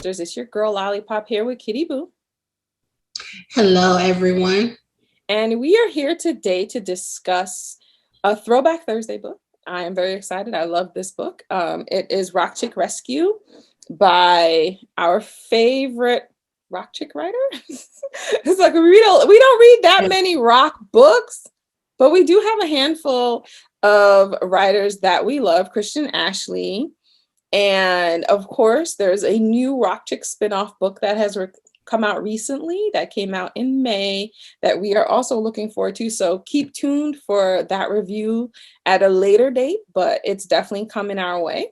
Sisters. It's your girl Lollipop here with Kitty Boo. Hello, everyone. And we are here today to discuss a Throwback Thursday book. I am very excited. I love this book. It is Rock Chick Rescue by our favorite rock chick writer. It's like we don't read that many rock books, but we do have a handful of writers that we love. Kristen Ashley. And of course, there's a new Rock Chick spinoff book that has come out recently that came out in May that we are also looking forward to. So keep tuned for that review at a later date, but it's definitely coming our way.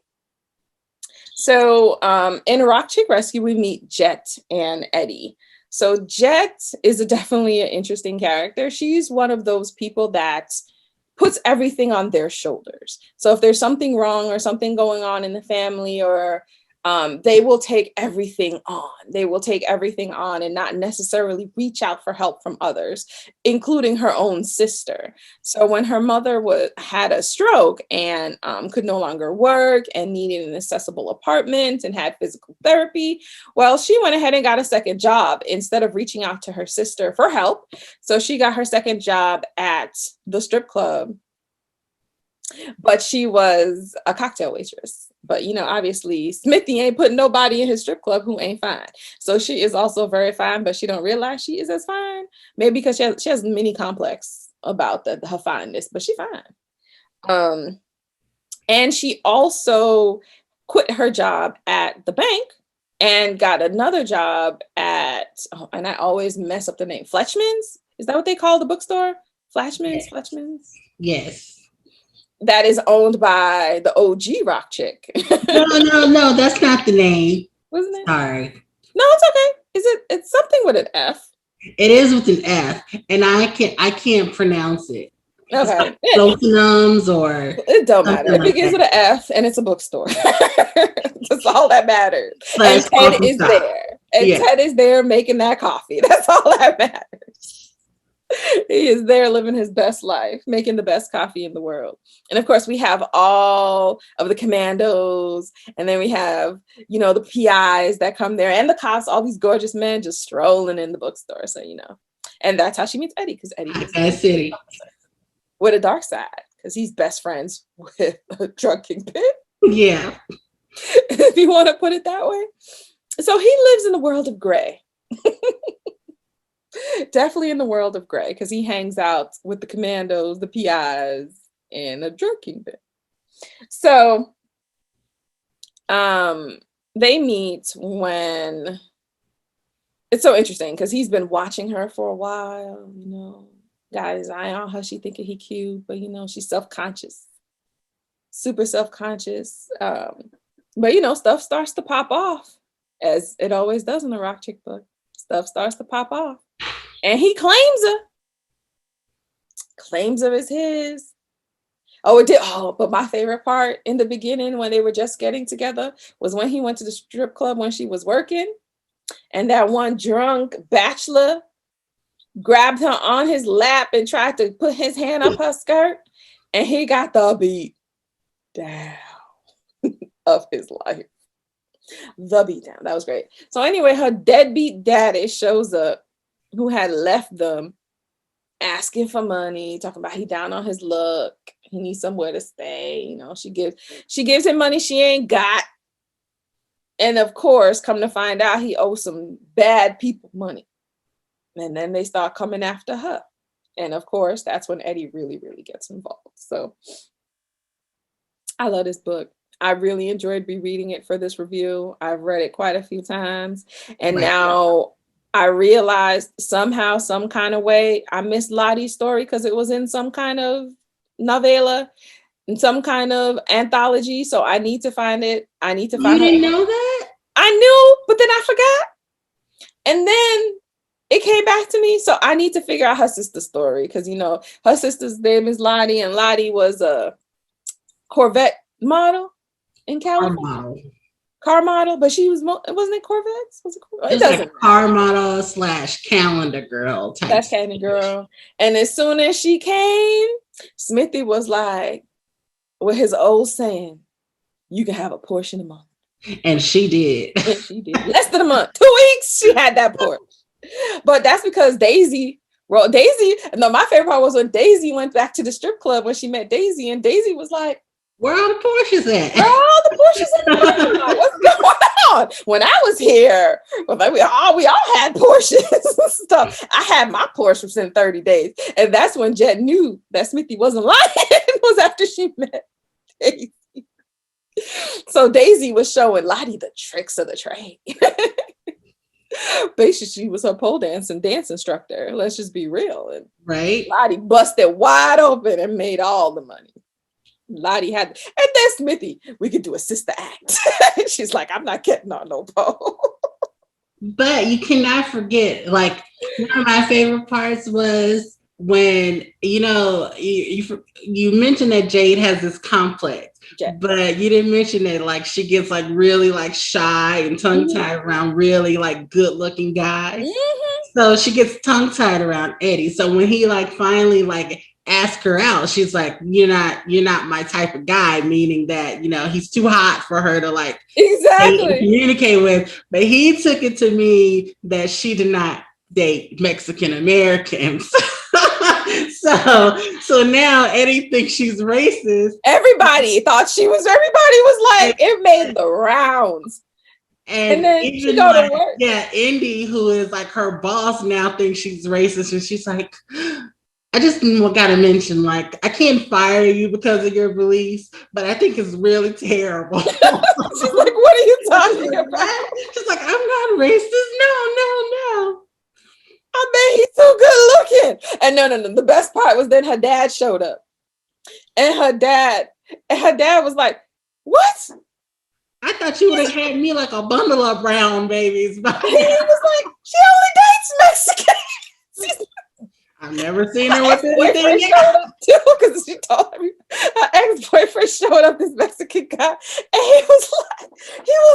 So in Rock Chick Rescue, we meet Jet and Eddie. So Jet is definitely an interesting character. She's one of those people that puts everything on their shoulders. So if there's something wrong or something going on in the family, or they will take everything on. They will take everything on and not necessarily reach out for help from others, including her own sister. So when her mother had a stroke and could no longer work and needed an accessible apartment and had physical therapy, well, she went ahead and got a second job instead of reaching out to her sister for help. So she got her second job at the strip club, but she was a cocktail waitress. But, obviously, Smithie ain't putting nobody in his strip club who ain't fine. So she is also very fine, but she don't realize she is as fine. Maybe because she has mini complex about her fineness, but she fine. And she also quit her job at the bank and got another job at, and I always mess up the name, Fletchman's? Is that what they call the bookstore? Fletchman's? Yes. That is owned by the OG Rock Chick. No, that's not the name. Wasn't it? Sorry. No, it's okay. It's something with an F. It is with an F, and I can't pronounce it. Okay. Like Sophonums or it don't matter. It begins with an F and it's a bookstore. That's all that matters. And Ted is there. And Ted is there making that coffee. That's all that matters. He is there living his best life, making the best coffee in the world. And of course, we have all of the commandos, and then we have, the PIs that come there, and the cops, all these gorgeous men just strolling in the bookstore. So, and that's how she meets Eddie, because Eddie is City with a dark side, because he's best friends with a drug kingpin. Yeah. If you want to put it that way. So he lives in the world of gray. Definitely in the world of gray, because he hangs out with the commandos, the PIs, and a drug kingpin. So they meet when it's so interesting because he's been watching her for a while, got his eye on her. She thinking he cute, but she's self-conscious, super self-conscious. But stuff starts to pop off, as it always does in the Rock Chick book. Stuff starts to pop off. And he claims her. Claims her as his. Oh, it did. Oh, but my favorite part in the beginning when they were just getting together was when he went to the strip club when she was working. And that one drunk bachelor grabbed her on his lap and tried to put his hand up her skirt. And he got the beat down of his life. The beat down. That was great. So anyway, her deadbeat daddy shows up, who had left them, asking for money, talking about he down on his luck, he needs somewhere to stay. She gives him money she ain't got, and of course, come to find out, he owes some bad people money, and then they start coming after her, and of course, that's when Eddie really, really gets involved. So I love this book. I really enjoyed rereading it for this review. I've read it quite a few times, and now I realized somehow, some kind of way, I missed Lottie's story because it was in some kind of novella, in some kind of anthology. So I need to find it. I need to find it. You didn't know that? I knew, but then I forgot. And then it came back to me. So I need to figure out her sister's story because, her sister's name is Lottie, and Lottie was a Corvette model in California. Car model, but she wasn't it Corvettes? Was it Corvettes? It doesn't like car model / calendar girl type. Calendar girl. And as soon as she came, Smithie was like, with his old saying, you can have a portion a month. And she did. And she did. Less than a month. 2 weeks, she had that Porsche. But that's because Daisy, no, my favorite part was when Daisy went back to the strip club when she met Daisy, and Daisy was like, where are all the Porsches at? where are all the Porsches in the parking lot? What's going on? When I was here, we all had Porsches and stuff. I had my Porsche within 30 days. And that's when Jet knew that Smithie wasn't lying. It was after she met Daisy. So Daisy was showing Lottie the tricks of the trade. Basically, she was her pole dance instructor. Let's just be real. And right. Lottie busted wide open and made all the money. Lottie had, and then Smithie, we could do a sister act. She's like, I'm not getting on no pole. But you cannot forget, like, one of my favorite parts was when, you mentioned that Jade has this complex. Yeah. But you didn't mention that, like, she gets like really like shy and tongue-tied around really like good-looking guys. So she gets tongue-tied around Eddie. So when he like finally like asked her out, she's like, you're not my type of guy, meaning that, he's too hot for her to like exactly communicate with. But he took it to me that she did not date Mexican Americans. So now Eddie thinks she's racist. Everybody was like, it made the rounds. And then she go to work. Yeah, Indy, who is like her boss, now thinks she's racist, and she's like, I just gotta mention, like, I can't fire you because of your beliefs, but I think it's really terrible. She's like, what are you talking about? She's like, I'm not racist. No. I bet he's so good looking. And no. The best part was then her dad showed up. And her dad was like, what? I thought you would have had me like a bundle of brown babies. He was like, she only dates Mexicans. I've never seen her with anything. Showed up too, because she told me her ex-boyfriend showed up, this Mexican guy, and he was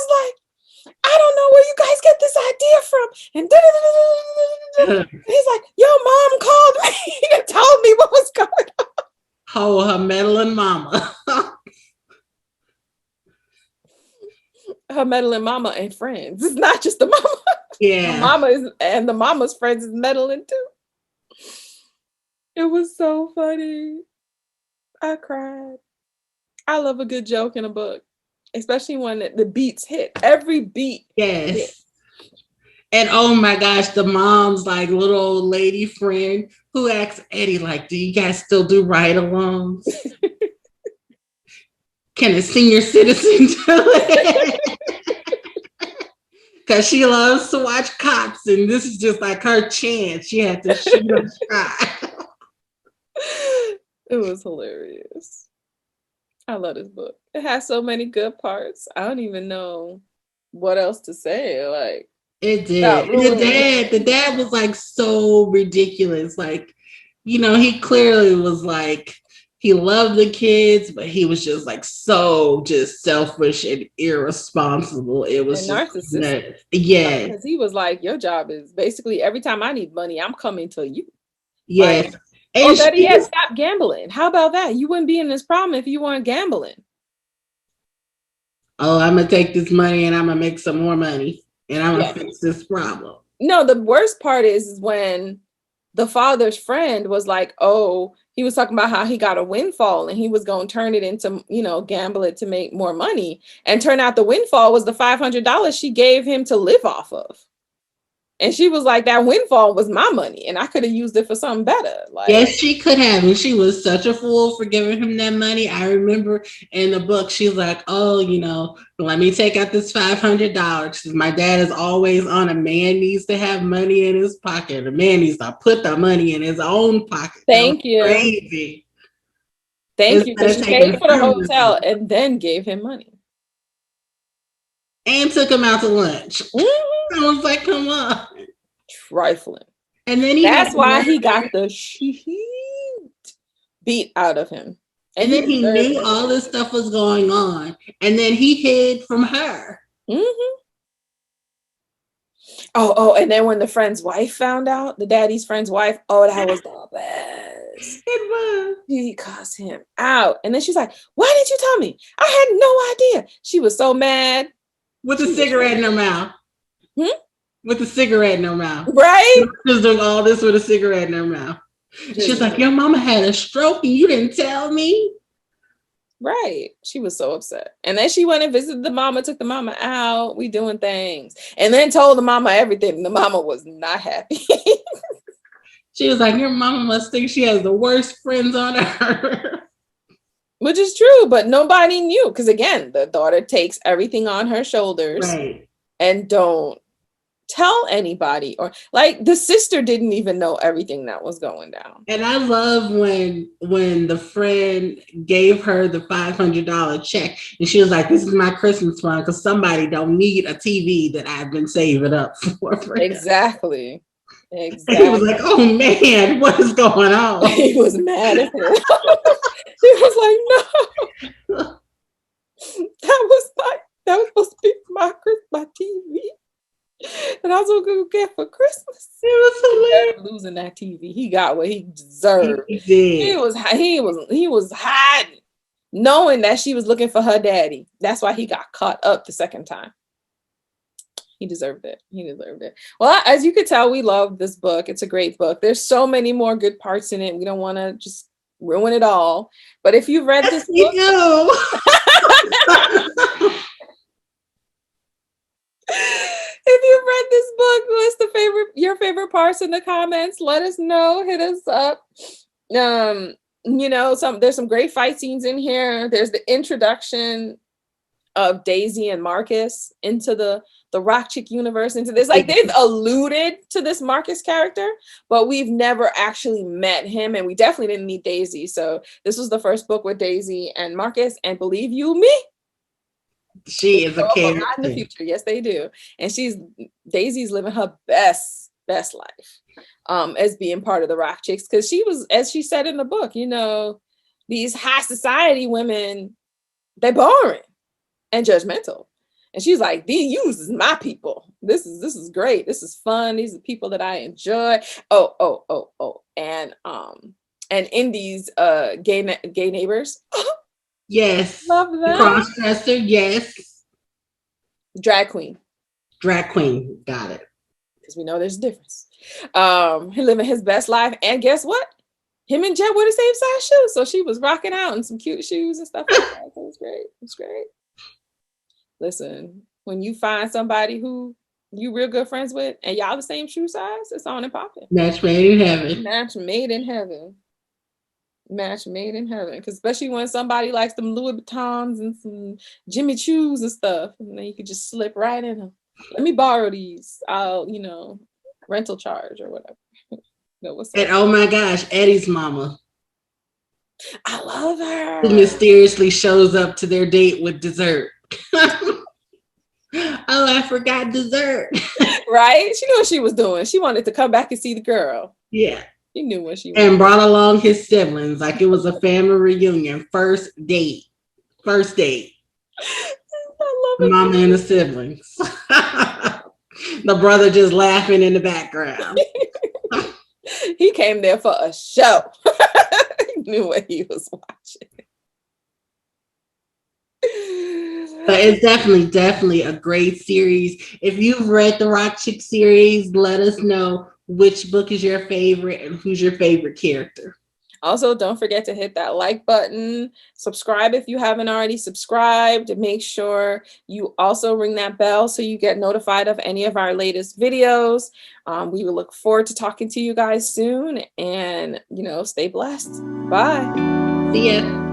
like, I don't know where you guys get this idea from. And he's like, your mom called me and told me what was going on. Oh, her meddling mama. Her meddling mama and friends. It's not just the mama. Yeah. The mama is, and the mama's friends is meddling too. It was so funny. I cried. I love a good joke in a book, especially when the beats hit. Every beat. Yes. Hit. And oh my gosh, the mom's like little old lady friend who asks Eddie, like, do you guys still do ride-alongs? Can a senior citizen do it? Because she loves to watch cops, and this is just like her chance. She had to shoot a shot. It was hilarious. I love this book. It has so many good parts. I don't even know what else to say. Like, it did. The dad was like so ridiculous. Like, he clearly was like, he loved the kids, but he was just like so just selfish and irresponsible. It was and just narcissistic. Yeah. Because he was like, your job is basically every time I need money, I'm coming to you. Yes. Like, or better yet, stop gambling. How about that? You wouldn't be in this problem if you weren't gambling. Oh, I'm going to take this money and I'm going to make some more money and I'm going to fix this problem. No, the worst part is when the father's friend was like, oh, he was talking about how he got a windfall and he was going to turn it into, gamble it to make more money. And turn out the windfall was the $500 she gave him to live off of. And she was like, that windfall was my money and I could have used it for something better. Like, yes, she could have. And she was such a fool for giving him that money. I remember in the book, she's like, oh, let me take out this $500. My dad is always on, a man needs to have money in his pocket. A man needs to put the money in his own pocket. Thank you. Crazy. Thank you. Because she paid for the hotel and then gave him money. And took him out to lunch. I was like, come on. Trifling. And then that's why he got the shit beat out of him. And then he knew all this stuff was going on. And then he hid from her. Mm-hmm. Oh, and then when the friend's wife found out, the daddy's friend's wife, that was the best. It was. He cussed him out. And then she's like, why didn't you tell me? I had no idea. She was so mad. with a cigarette in her mouth. With a cigarette in her mouth. Right? She's doing all this with a cigarette in her mouth. She's like, your mama had a stroke and you didn't tell me. Right. She was so upset. And then she went and visited the mama, took the mama out. We doing things. And then told the mama everything. The mama was not happy. She was like, your mama must think she has the worst friends on earth. Which is true, but nobody knew. Because again, the daughter takes everything on her shoulders and don't tell anybody, or like the sister didn't even know everything that was going down. And I love when the friend gave her the $500 check and she was like, this is my Christmas fund because somebody don't need a TV that I've been saving up for. Exactly. And he was like, oh man, what is going on? He was mad at her. He was like, no, that was supposed to be my TV. And I was gonna get for Christmas. It was hilarious. Losing that TV, he got what he deserved. He did. He was hiding, knowing that she was looking for her daddy. That's why he got caught up the second time. He deserved it. Well, as you could tell, we love this book. It's a great book. There's so many more good parts in it. We don't want to just ruin it all. But if you've read this book, if you've read this book, list your favorite parts in the comments. Let us know. Hit us up. There's some great fight scenes in here. There's the introduction of Daisy and Marcus into the Rock Chick universe, into this. Like, they've alluded to this Marcus character, but we've never actually met him, and we definitely didn't meet Daisy. So this was the first book with Daisy and Marcus, and believe you me, she is a character in the future. Yes, they do. And Daisy's living her best life as being part of the Rock Chicks, because she was, as she said in the book, these high society women, they're boring and judgmental. And she's like, these is my people. This is great. This is fun. These are people that I enjoy. And Indy's gay neighbors. Yes. Love that. Crossdresser, yes. Drag queen. Got it. Because we know there's a difference. He living his best life. And guess what? Him and Jet were the same size shoes. So she was rocking out in some cute shoes and stuff like that. So it was great. Listen, when you find somebody who you real good friends with and y'all the same shoe size, it's on and popping. Match made in heaven. Match made in heaven. Because especially when somebody likes them Louis Vuittons and some Jimmy Choos and stuff, and then you could just slip right in them. Let me borrow these. I'll, rental charge or whatever. And oh my gosh, Eddie's mama. I love her. Who mysteriously shows up to their date with dessert. Oh, I forgot dessert. Right? She knew what she was doing. She wanted to come back and see the girl. Yeah. She knew what she wanted. And brought along his siblings like it was a family reunion. First date. I love it. Mama and the siblings. The brother just laughing in the background. He came there for a show. He knew what he was watching. But it's definitely a great series. If you've read the Rock Chick series, let us know which book is your favorite and who's your favorite character. Also, don't forget to hit that like button. Subscribe if you haven't already subscribed. Make sure you also ring that bell so you get notified of any of our latest videos. We will look forward to talking to you guys soon, and stay blessed. Bye. See ya.